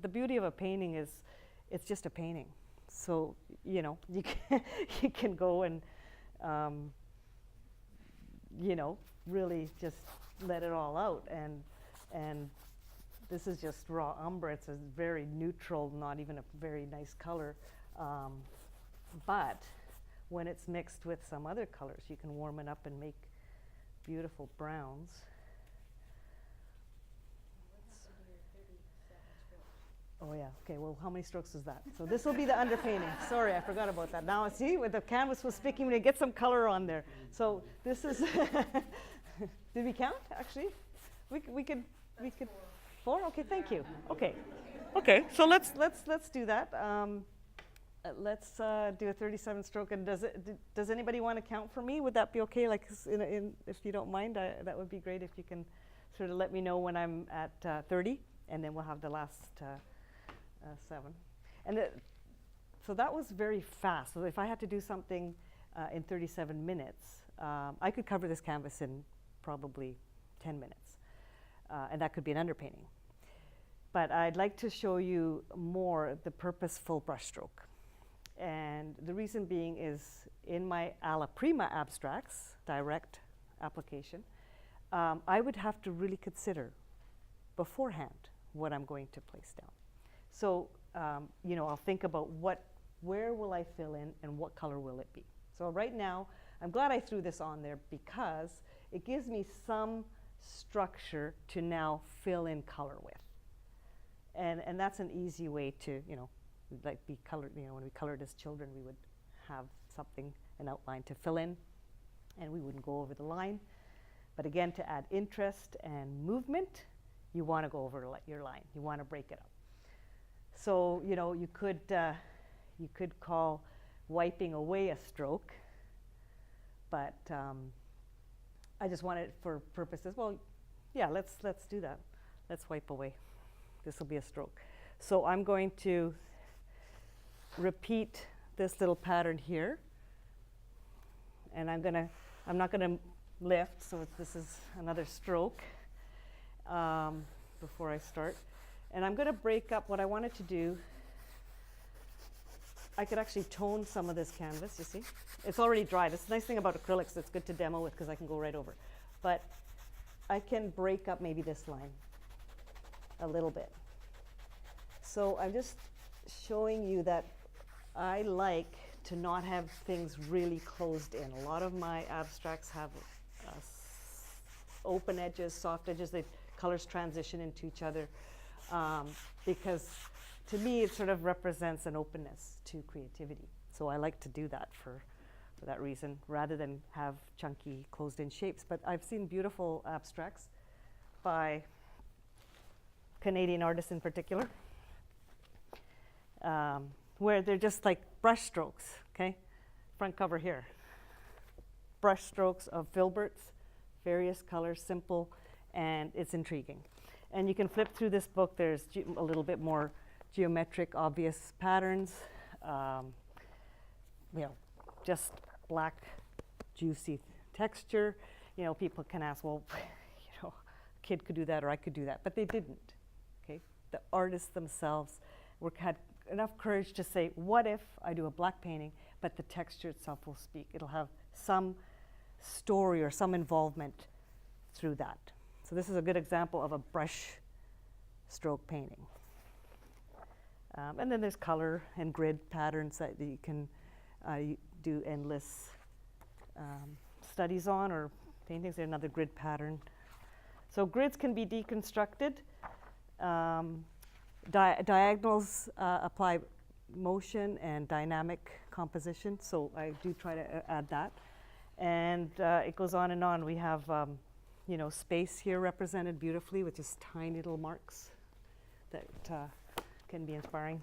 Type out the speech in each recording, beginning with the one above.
the beauty of a painting is it's just a painting. So, you know, you can, you can go and, you know, really just let it all out. And this is just raw umber. It's a very neutral, not even a very nice color. But when it's mixed with some other colors, you can warm it up and make beautiful browns. Oh yeah, okay, well, how many strokes is that? So this will be the underpainting. Sorry, I forgot about that. Now, see, with the canvas was speaking, we get some color on there. So this is, did we count, actually? We could, four? Okay, thank you. Okay, okay, so let's do that. Let's do a 37 stroke, and does anybody want to count for me? Would that be okay? Like, if you don't mind, that would be great if you can sort of let me know when I'm at 30, and then we'll have the last 7. And so that was very fast. So if I had to do something in 37 minutes, I could cover this canvas in probably 10 minutes. And that could be an underpainting. But I'd like to show you more the purposeful brushstroke. And the reason being is in my Alla Prima abstracts, direct application, I would have to really consider beforehand what I'm going to place down. So, you know, I'll think about where will I fill in and what color will it be. So right now, I'm glad I threw this on there because it gives me some structure to now fill in color with. And that's an easy way to, you know, like be colored, you know, when we colored as children, we would have something, an outline to fill in, and we wouldn't go over the line. But again, to add interest and movement, you want to go over your line. You want to break it up. So, you know, you could call wiping away a stroke, but I just want it for purposes. Well, yeah, let's do that. Let's wipe away. This will be a stroke. So I'm going to repeat this little pattern here, and I'm not gonna lift. So this is another stroke before I start. And I'm going to break up what I wanted to do. I could actually tone some of this canvas, you see. It's already dry. That's the nice thing about acrylics. It's good to demo with because I can go right over. But I can break up maybe this line a little bit. So I'm just showing you that I like to not have things really closed in. A lot of my abstracts have open edges, soft edges. The colors transition into each other. Because to me it sort of represents an openness to creativity. So I like to do that for that reason, rather than have chunky closed-in shapes. But I've seen beautiful abstracts by Canadian artists in particular, where they're just like brush strokes, okay? Front cover here. Brush strokes of filberts, various colors, simple, and it's intriguing. And you can flip through this book. There's a little bit more geometric, obvious patterns. You know, just black, juicy texture. You know, people can ask, well, you know, a kid could do that or I could do that, but they didn't. Okay, the artists themselves had enough courage to say, what if I do a black painting, but the texture itself will speak. It'll have some story or some involvement through that. So this is a good example of a brush stroke painting. And then there's color and grid patterns that you can do endless studies on, or paintings. There's another grid pattern. So grids can be deconstructed. Diagonals apply motion and dynamic composition. So I do try to add that. And it goes on and on. We have you know, space here represented beautifully with just tiny little marks that can be inspiring.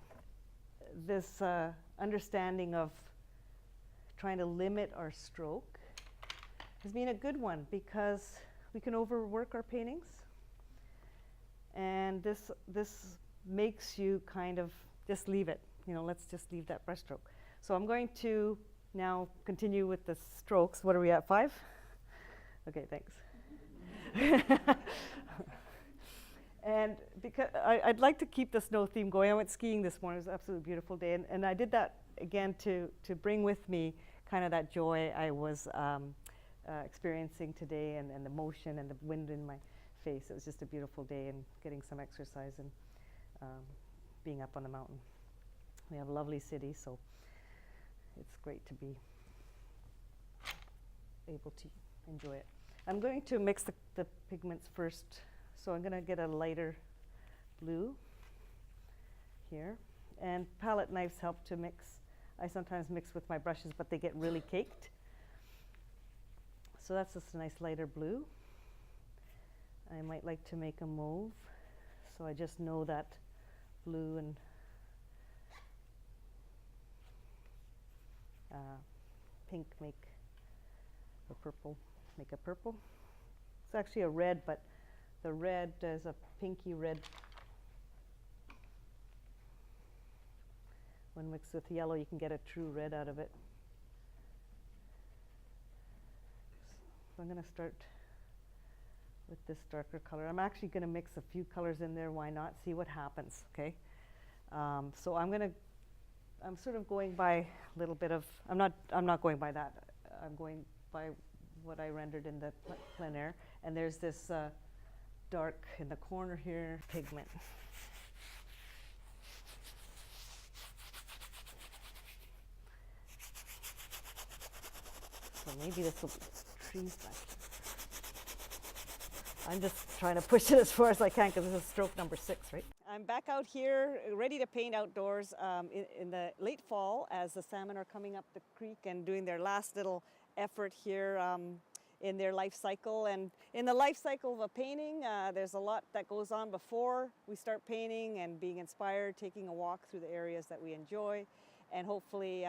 This understanding of trying to limit our stroke has been a good one because we can overwork our paintings. And this makes you kind of just leave it. You know, let's just leave that brush stroke. So I'm going to now continue with the strokes. What are we at, 5? Okay, thanks. And because I'd like to keep the snow theme going. I went skiing this morning. It was an absolutely beautiful day. And I did that again to bring with me kind of that joy I was experiencing today, and the motion and the wind in my face. It was just a beautiful day, and getting some exercise and being up on the mountain. We have a lovely city, so it's great to be able to enjoy it. I'm going to mix the pigments first. So I'm going to get a lighter blue here. And palette knives help to mix. I sometimes mix with my brushes, but they get really caked. So that's just a nice lighter blue. I might like to make a mauve. So I just know that blue and pink make a purple, make a purple. It's actually a red, but the red is a pinky red. When mixed with yellow, you can get a true red out of it. So I'm going to start with this darker color. I'm actually going to mix a few colors in there. Why not? See what happens. Okay. So I'm sort of going by a little bit of. I'm not going by that. I'm going by what I rendered in the plein air. And there's this dark in the corner here pigment. So maybe this will be trees back here. I'm just trying to push it as far as I can because this is stroke number 6, right? I'm back out here ready to paint outdoors in the late fall as the salmon are coming up the creek and doing their last little effort here in their life cycle. And in the life cycle of a painting, there's a lot that goes on before we start painting and being inspired, taking a walk through the areas that we enjoy, and hopefully